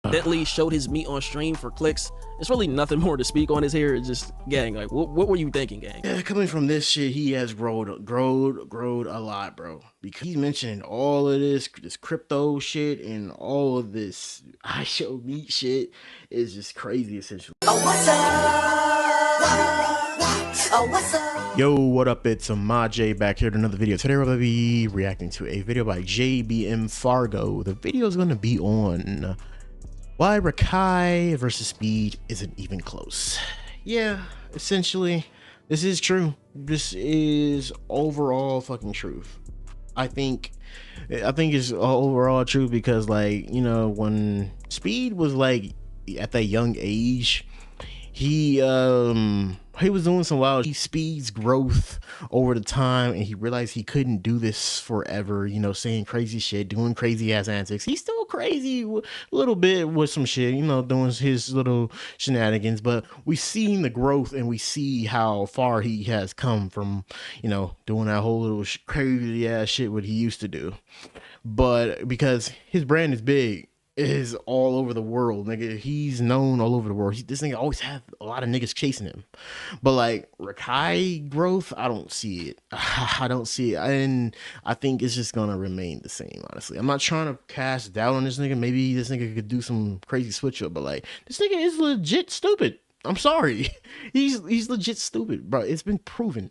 accidentally showed his meat on stream for clicks. It's really nothing more to speak on his here. It's just, gang, like, what were you thinking, gang? Yeah, coming from this shit, he has growed a lot, bro. Because he's mentioning all of this crypto shit and all of this I show meat shit is just crazy, essentially. Oh, what's up? Oh, what's up? Yo, what up? It's Maj back here to another video. Today we're gonna be reacting to a video by JBM Fargo. The video is gonna be on why Rakai versus Speed isn't even close. Yeah, essentially, this is true. This is overall fucking truth. I think it's overall true because, like, you know, when Speed was like at that young age, he was doing some wild Speed's growth over the time, and he realized he couldn't do this forever, you know, saying crazy shit, doing crazy ass antics. He's still crazy a little bit with some shit, you know, doing his little shenanigans, but we seen the growth and we see how far he has come from, you know, doing that whole little crazy ass shit what he used to do. But because his brand is big, is all over the world, nigga. He's known all over the world. This nigga always have a lot of niggas chasing him. But like Rakai growth, I don't see it. I don't see it, and I think it's just gonna remain the same. Honestly, I'm not trying to cast doubt on this nigga. Maybe this nigga could do some crazy switch up, but like this nigga is legit stupid. I'm sorry, he's legit stupid, bro. It's been proven.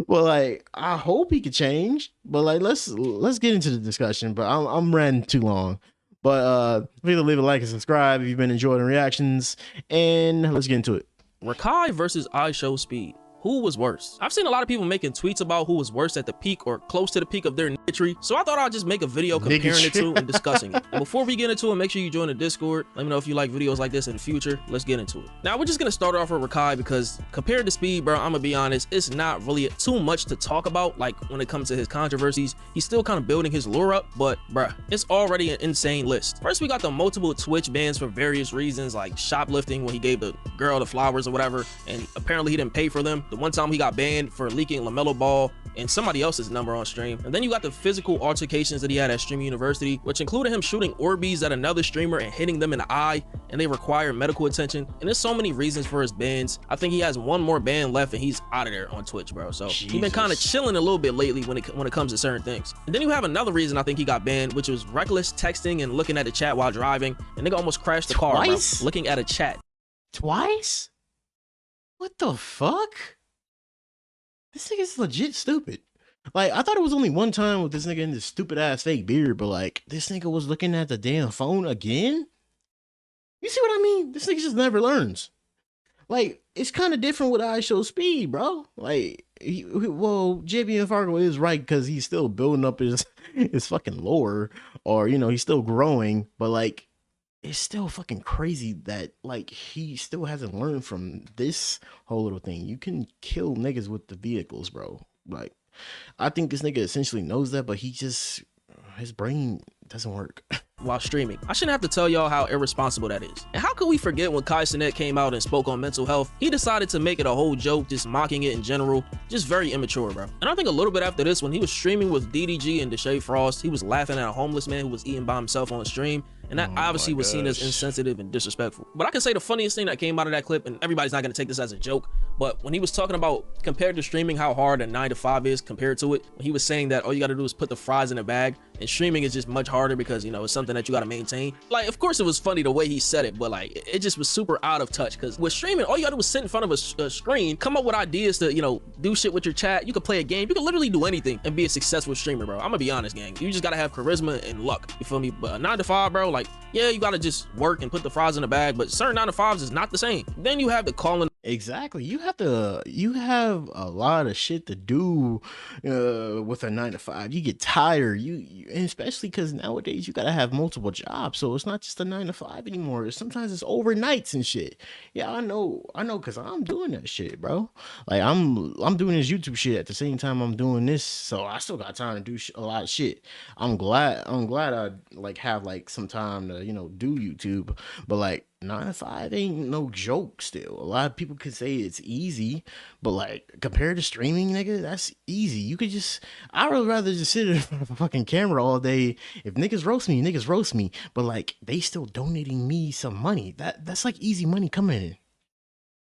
Well, like, I hope he could change, but like let's get into the discussion. But I'm ranting too long. But please leave a like and subscribe if you've been enjoying the reactions, and let's get into it. Rakai versus IShowSpeed. Who was worse? I've seen a lot of people making tweets about who was worse at the peak or close to the peak of their niggatry, so I thought I'd just make a video comparing the two and discussing it. And before we get into it, make sure you join the Discord. Let me know if you like videos like this in the future. Let's get into it. Now, we're just gonna start off with Rakai because compared to Speed, bro, I'm gonna be honest, it's not really too much to talk about. Like when it comes to his controversies, he's still kind of building his lure up, but bruh, it's already an insane list. First, we got the multiple Twitch bans for various reasons, like shoplifting when he gave the girl the flowers or whatever, and apparently he didn't pay for them. The one time he got banned for leaking LaMelo Ball and somebody else's number on stream. And then you got the physical altercations that he had at Stream University, which included him shooting Orbeez at another streamer and hitting them in the eye, and they require medical attention. And there's so many reasons for his bans. I think he has one more ban left and he's out of there on Twitch, bro. So he's been kind of chilling a little bit lately when it comes to certain things. And then you have another reason I think he got banned, which was reckless texting and looking at the chat while driving. And nigga almost crashed the car, bro, looking at a chat. Twice? What the fuck? This nigga's legit stupid. Like, I thought it was only one time with this nigga in this stupid ass fake beard, but like, this nigga was looking at the damn phone again? You see what I mean? This nigga just never learns. Like, it's kind of different with IShowSpeed, bro. Like, well, JBM Fargo is right because he's still building up his fucking lore, or, you know, he's still growing, but like, it's still fucking crazy that like he still hasn't learned from this whole little thing. You can kill niggas with the vehicles, bro. Like, I think this nigga essentially knows that, but he just, his brain doesn't work. While streaming. I shouldn't have to tell y'all how irresponsible that is. And how could we forget when Kai Cenat came out and spoke on mental health? He decided to make it a whole joke, just mocking it in general. Just very immature, bro. And I think a little bit after this, when he was streaming with DDG and Deshae Frost, he was laughing at a homeless man who was eating by himself on stream. And that obviously was seen as insensitive and disrespectful. But I can say the funniest thing that came out of that clip, and everybody's not going to take this as a joke, but when he was talking about compared to streaming, how hard a 9 to 5 is compared to it, when he was saying that all you got to do is put the fries in a bag, and streaming is just much harder because, you know, it's something that you got to maintain. Like, of course it was funny the way he said it, but like, it just was super out of touch because with streaming, all you got to do is sit in front of a screen, come up with ideas to, you know, do shit with your chat. You could play a game. You can literally do anything and be a successful streamer, bro. I'm gonna be honest, gang. You just got to have charisma and luck. You feel me? But a 9 to 5, bro, like, yeah, you got to just work and put the fries in the bag, but certain 9 to 5s is not the same. Then you have the calling. Exactly. You have a lot of shit to do with a 9 to 5. You get tired. And especially because nowadays you gotta have multiple jobs, so it's not just a 9 to 5 anymore. Sometimes it's overnights and shit. Yeah, I know, because I'm doing that shit, bro. Like, I'm doing this YouTube shit at the same time I'm doing this, so I still got time to do a lot of shit. I'm glad I like have like some time to, you know, do YouTube, but like, 9 to 5 ain't no joke still. A lot of people could say it's easy, but like compared to streaming, nigga, that's easy. You could just, I would rather just sit in front of a fucking camera all day. If niggas roast me, niggas roast me. But like they still donating me some money. That's like easy money coming in.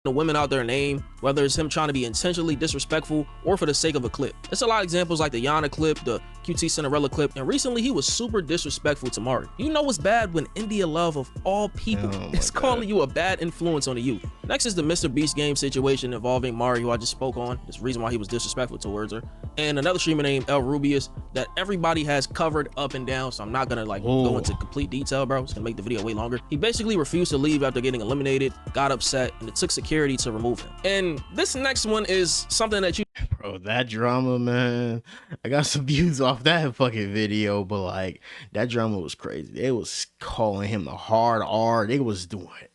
The women out there name, whether it's him trying to be intentionally disrespectful or for the sake of a clip. There's a lot of examples like the Yana clip, the QT Cinderella clip, and recently he was super disrespectful to Mari. You know what's bad when India Love of all people is calling you a bad influence on the youth. Next is the Mr. Beast game situation involving Mari, who I just spoke on. There's a reason why he was disrespectful towards her. And another streamer named El Rubius that everybody has covered up and down, so I'm not gonna like go into complete detail, bro. It's gonna make the video way longer. He basically refused to leave after getting eliminated, got upset, and it took security to remove him. And this next one is something that you Bro, that drama, man. I got some views off that fucking video, but like that drama was crazy. They was calling him the hard R. They was doing it.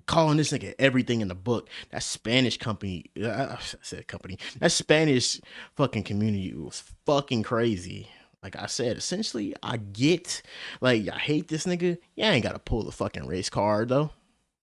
Calling this nigga everything in the book. That Spanish company, I said company, that Spanish fucking community was fucking crazy. Like I said, essentially, I get, like, I hate this nigga. Yeah, I ain't gotta pull the fucking race card, though.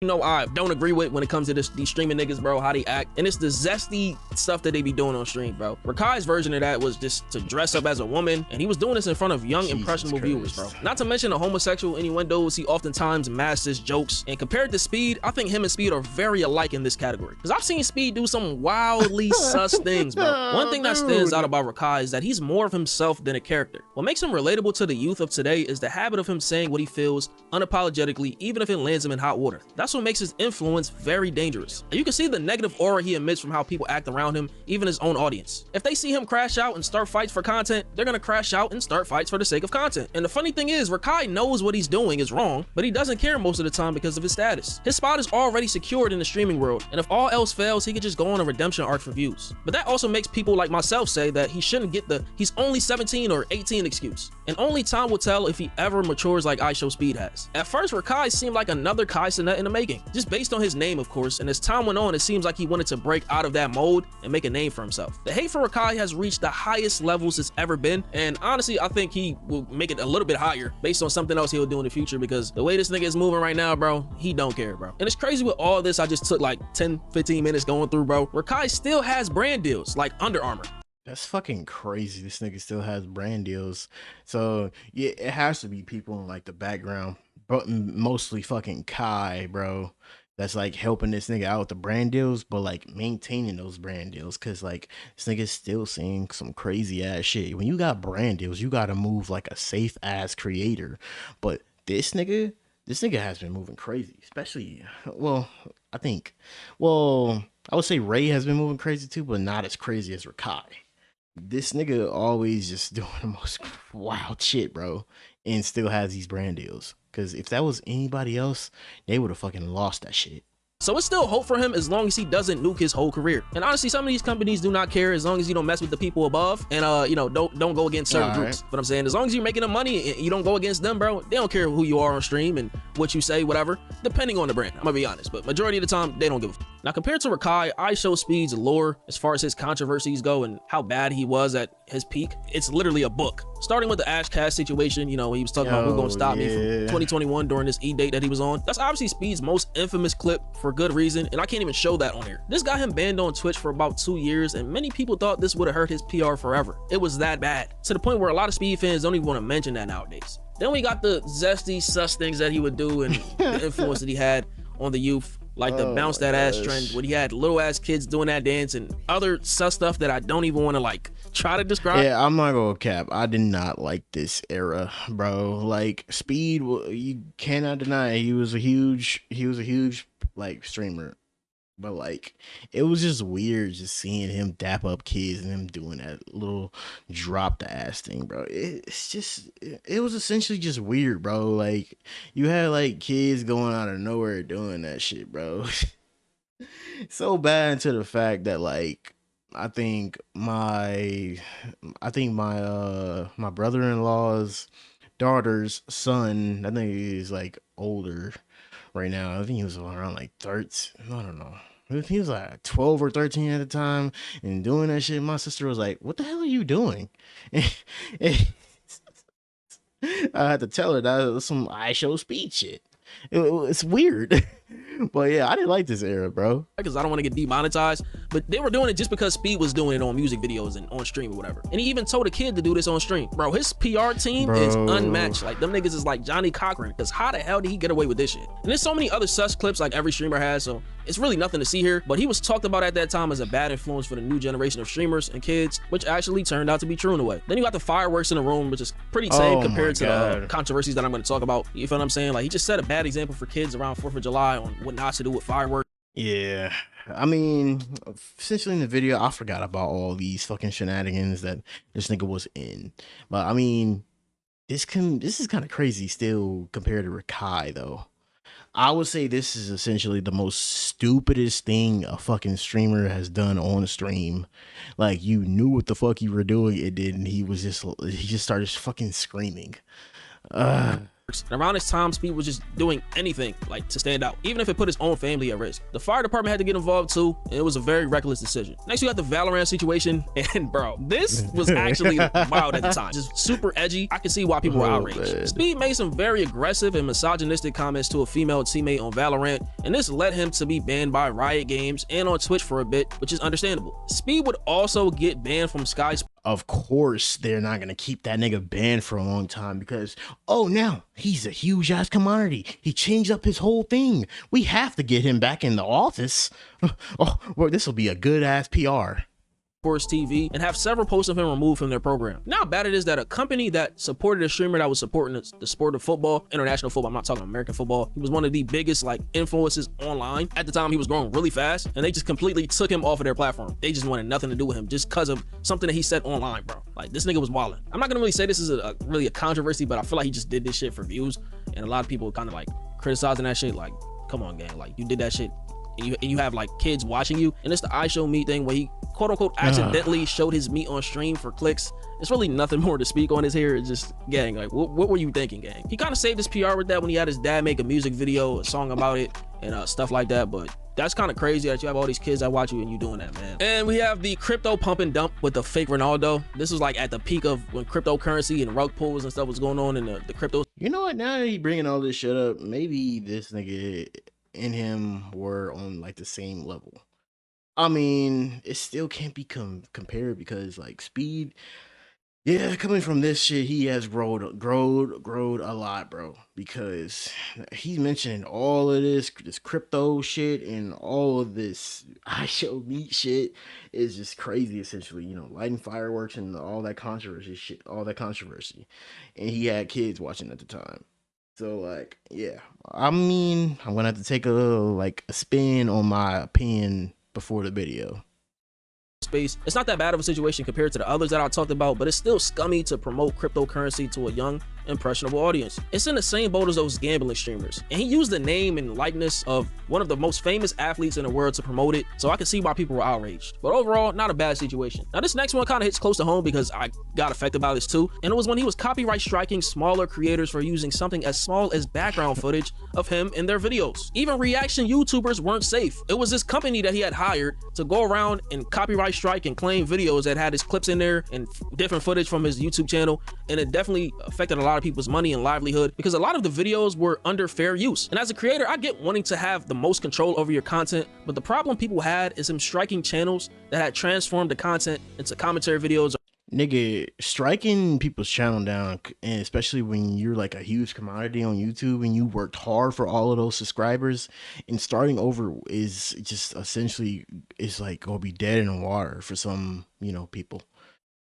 know I don't agree with when it comes to these streaming niggas, bro, how they act. And it's the zesty stuff that they be doing on stream, bro. Rakai's version of that was just to dress up as a woman, and he was doing this in front of young, impressionable viewers, bro. Not to mention the homosexual innuendos he oftentimes masks his jokes. And compared to Speed, I think him and Speed are very alike in this category. Because I've seen Speed do some wildly sus things, bro. One thing that stands out about Rakai is that he's more of himself than a character. What makes him relatable to the youth of today is the habit of him saying what he feels unapologetically, even if it lands him in hot water. That's what makes his influence very dangerous. And you can see the negative aura he emits from how people act around him, even his own audience. If they see him crash out and start fights for content, they're gonna crash out and start fights for the sake of content. And the funny thing is, Rakai knows what he's doing is wrong, but he doesn't care most of the time because of his status. His spot is already secured in the streaming world, and if all else fails, he could just go on a redemption arc for views. But that also makes people like myself say that he shouldn't get the "he's only 17 or 18" excuse. And only time will tell if he ever matures like IShowSpeed has. At first, Rakai seemed like another Kai Cenat in the making, just based on his name, of course, and as time went on, it seems like he wanted to break out of that mold and make a name for himself. The hate for Rakai has reached the highest levels it's ever been, and honestly, I think he will make it a little bit higher based on something else he'll do in the future, because the way this nigga is moving right now, bro, he don't care, bro. And it's crazy with all this I just took like 10-15 minutes going through, bro. Rakai still has brand deals like Under Armour. That's fucking crazy. This nigga still has brand deals. So yeah, it has to be people in like the background, but mostly fucking Kai, bro, that's like helping this nigga out with the brand deals, but like maintaining those brand deals, because like this nigga's still saying some crazy ass shit. When you got brand deals, you gotta move like a safe ass creator. But this nigga has been moving crazy, especially, well, I would say Ray has been moving crazy too, but not as crazy as Rakai. This nigga always just doing the most wild shit, bro, and still has these brand deals. Because if that was anybody else, they would have fucking lost that shit. So it's still hope for him as long as he doesn't nuke his whole career. And honestly, some of these companies do not care as long as you don't mess with the people above and you know, don't go against certain groups. But I'm saying, as long as you're making them money and you don't go against them, bro, they don't care who you are on stream and what you say, whatever, depending on the brand. I'm gonna be honest, but majority of the time they don't give a f. Now, compared to Rakai, IShowSpeed's lore as far as his controversies go and how bad he was at his peak, it's literally a book. Starting with the Ash Cast situation, you know, he was talking about who's gonna stop me from 2021 during this E-date that he was on. That's obviously Speed's most infamous clip for good reason, and I can't even show that on here. This got him banned on Twitch for about 2 years, and many people thought this would have hurt his PR forever. It was that bad, to the point where a lot of Speed fans don't even want to mention that nowadays. Then we got the zesty, sus things that he would do and the influence that he had on the youth, like the bounce that ass trend, when he had little ass kids doing that dance and other sus stuff that I don't even want to like try to describe. Yeah, I'm not gonna cap. I did not like this era, bro. Like Speed, you cannot deny it. He was a huge like streamer. But like, it was just weird just seeing him dap up kids and him doing that little drop the ass thing, bro. It was essentially just weird, bro. Like, you had like kids going out of nowhere doing that shit, bro. So bad, to the fact that like, I think my brother-in-law's daughter's son, I think he's like older right now. I think he was around like 13. I don't know. He was like 12 or 13 at the time and doing that shit. My sister was like, "What the hell are you doing?" And I had to tell her that was some IShowSpeed shit. It's weird. But yeah, I didn't like this era, bro. Because I don't want to get demonetized, but they were doing it just because Speed was doing it on music videos and on stream or whatever. And he even told a kid to do this on stream. Bro, his PR team is unmatched. Like, them niggas is like Johnny Cochran, because how the hell did he get away with this shit? And there's so many other such clips like every streamer has, so it's really nothing to see here. But he was talked about at that time as a bad influence for the new generation of streamers and kids, which actually turned out to be true in a way. Then you got the fireworks in the room, which is pretty tame compared to the controversies that I'm going to talk about. You feel what I'm saying? Like, he just set a bad example for kids around 4th of July on what not to do with fireworks. Yeah, I mean, essentially in the video, I forgot about all these fucking shenanigans that this nigga was in. But I mean, this is kind of crazy still compared to Rakai, though. I would say this is essentially the most stupidest thing a fucking streamer has done on a stream. Like, you knew what the fuck you were doing, and then he just started fucking screaming. And around this time, Speed was just doing anything like to stand out, even if it put his own family at risk. The fire department had to get involved too, and it was a very reckless decision. Next, you got the Valorant situation, and bro, this was actually wild at the time. Just super edgy. I can see why people were outraged. Man. Speed made some very aggressive and misogynistic comments to a female teammate on Valorant, and this led him to be banned by Riot Games and on Twitch for a bit, which is understandable. Speed would also get banned from Sky's. Of course, they're not going to keep that nigga banned for a long time because, oh, now he's a huge ass commodity. He changed up his whole thing. We have to get him back in the office. Oh, well, this will be a good ass PR. TV and have several posts of him removed from their program. Now, how bad it is that a company that supported a streamer that was supporting the sport of football, international football, I'm not talking American football, he was one of the biggest like influences online at the time. He was growing really fast, and they just completely took him off of their platform. They just wanted nothing to do with him just because of something that he said online, bro. Like, this nigga was wilding. I'm not gonna really say this is really a controversy, but I feel like he just did this shit for views, and a lot of people kind of like criticizing that shit. Like, come on, gang, like, you did that shit and you have like kids watching you. And it's the IShowMeed thing where he quote unquote accidentally showed his meat on stream for clicks. It's really nothing more to speak on this here. It's just, gang, like, what were you thinking, gang? He kind of saved his PR with that when he had his dad make a music video, a song about it, and stuff like that. But that's kind of crazy that you have all these kids that watch you and you doing that, man. And we have the crypto pump and dump with the fake Ronaldo. This was like at the peak of when cryptocurrency and rug pulls and stuff was going on in the crypto. You know what? Now that he bringing all this shit up, maybe this nigga and him were on like the same level. I mean, it still can't be compared because like Speed, yeah, coming from this shit, he has growed a lot, bro, because he's mentioning all of this crypto shit and all of this IShowMeed shit is just crazy, essentially, you know, lighting fireworks and all that controversy shit, and he had kids watching at the time. So like, yeah, I mean, I'm gonna have to take a spin on my opinion before the video. Space. It's not that bad of a situation compared to the others that I talked about, but it's still scummy to promote cryptocurrency to a young, impressionable audience. It's in the same boat as those gambling streamers, and he used the name and likeness of one of the most famous athletes in the world to promote it, so I can see why people were outraged. But overall, not a bad situation. Now, this next one kind of hits close to home because I got affected by this too, and it was when he was copyright striking smaller creators for using something as small as background footage of him in their videos. Even reaction YouTubers weren't safe. It was this company that he had hired to go around and copyright strike and claim videos that had his clips in there and different footage from his YouTube channel, and it definitely affected a lot of people's money and livelihood because a lot of the videos were under fair use. And as a creator, I get wanting to have the most control over your content, but the problem people had is him striking channels that had transformed the content into commentary videos. Nigga, striking people's channel down, and especially when you're like a huge commodity on YouTube and you worked hard for all of those subscribers, and starting over is just essentially is like gonna be dead in the water for some, you know, people,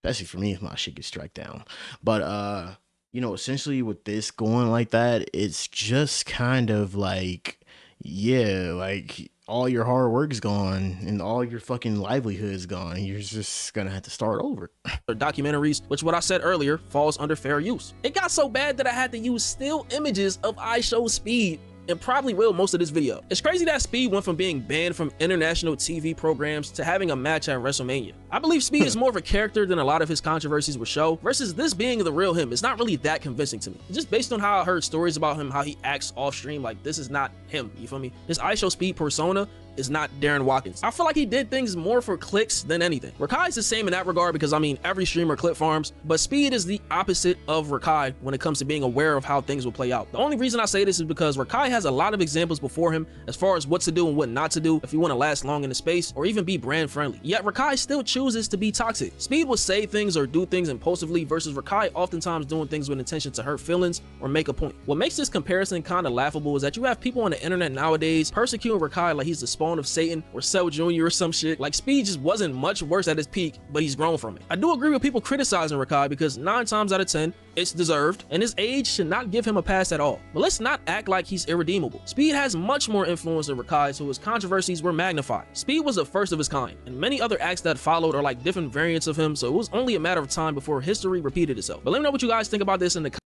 especially for me if my shit gets struck down. But you know, essentially with this going like that, it's just kind of like, yeah, like all your hard work is gone and all your fucking livelihood is gone. You're just gonna have to start over. Documentaries, which what I said earlier falls under fair use. It got so bad that I had to use still images of IShowSpeed, and probably will most of this video. It's crazy that Speed went from being banned from international TV programs to having a match at WrestleMania. I believe Speed is more of a character than a lot of his controversies would show, versus this being the real him. It's not really that convincing to me. Just based on how I heard stories about him, how he acts off stream, like this is not him, you feel me? His IShowSpeed persona is not Darren Watkins. I feel like he did things more for clicks than anything. Rakai is the same in that regard because, I mean, every streamer clip farms, but Speed is the opposite of Rakai when it comes to being aware of how things will play out. The only reason I say this is because Rakai has a lot of examples before him as far as what to do and what not to do if you want to last long in the space or even be brand friendly. Yet Rakai still chooses to be toxic. Speed will say things or do things impulsively versus Rakai oftentimes doing things with intention to hurt feelings or make a point. What makes this comparison kind of laughable is that you have people on the internet nowadays persecuting Rakai like he's the spawn of Satan or Cell Jr. or some shit. Like Speed just wasn't much worse at his peak, but he's grown from it. I do agree with people criticizing Rakai because 9 times out of 10, it's deserved, and his age should not give him a pass at all. But let's not act like he's irredeemable. Speed has much more influence than Rakai, so his controversies were magnified. Speed was the first of his kind, and many other acts that followed are like different variants of him, so it was only a matter of time before history repeated itself. But let me know what you guys think about this in the comments.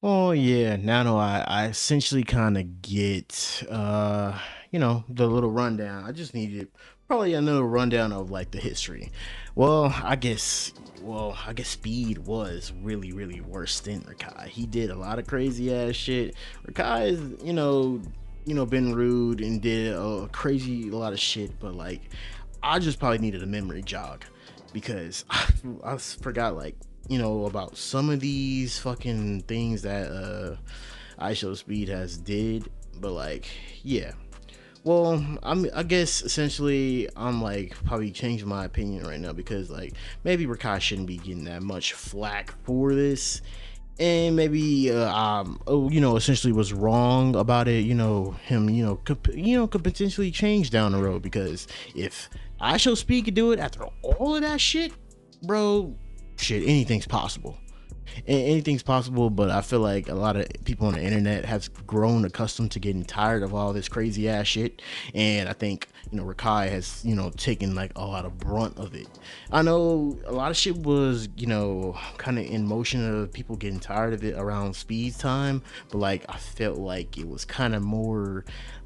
Oh yeah, now I essentially kind of get you know, the little rundown. I just needed probably another rundown of like the history. Well, I guess Speed was really worse than Rakai. He did a lot of crazy ass shit. Rakai is, you know, been rude and did a lot of shit, but like I just probably needed a memory jog because I forgot, like, you know, about some of these fucking things that IShowSpeed has did. But like, yeah, well, I guess essentially I'm like probably changing my opinion right now because like maybe Rakai shouldn't be getting that much flack for this, and maybe you know, essentially was wrong about it. You know, him, could potentially change down the road, because if IShowSpeed could do it after all of that shit, bro, shit, anything's possible. Anything's possible. But I feel like a lot of people on the internet have grown accustomed to getting tired of all this crazy ass shit, and I think, you know, Rakai has, you know, taken like a lot of brunt of it. I know a lot of shit was, you know, kind of in motion of people getting tired of it around Speed's time, but like I felt like it was kind of more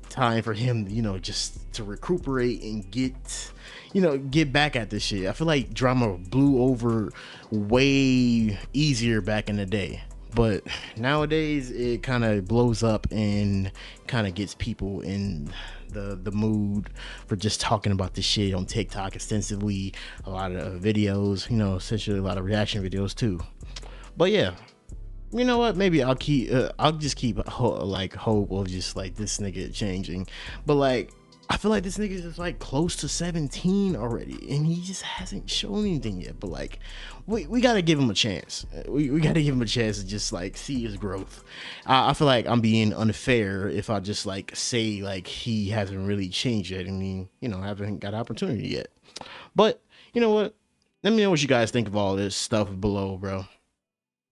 time for him, you know, just to recuperate and get back at this shit. I feel like drama blew over way easier back in the day, but nowadays it kind of blows up and kind of gets people in the mood for just talking about this shit on TikTok extensively. A lot of videos, you know, essentially a lot of reaction videos too. But yeah, you know what, maybe I'll just keep hope of just like this nigga changing. But like I feel like this nigga is like close to 17 already, and he just hasn't shown anything yet. But like we gotta give him a chance. We gotta give him a chance to just like see his growth. I feel like I'm being unfair if I just like say like he hasn't really changed yet. I mean, you know, I haven't got opportunity yet. But you know what, let me know what you guys think of all this stuff below, bro.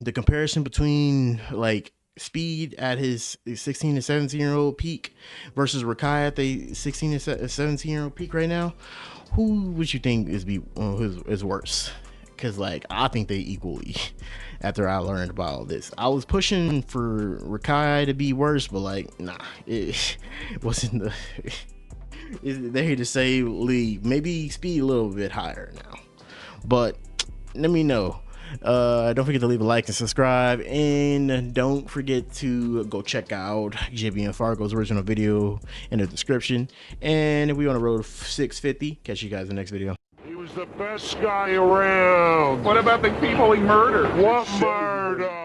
The comparison between like Speed at his 16 to 17-year-old peak versus Rakai at the 16 to 17-year-old peak right now, who would you think is worse? Because like I think they equally, after I learned about all this. I was pushing for Rakai to be worse, but like nah, it wasn't they're here to say league. Maybe Speed a little bit higher now, but let me know. Don't forget to leave a like and subscribe, and don't forget to go check out JB and Fargo's original video in the description. And we on the road to 650. Catch you guys in the next video. He was the best guy around. What about the people he murdered? What murder?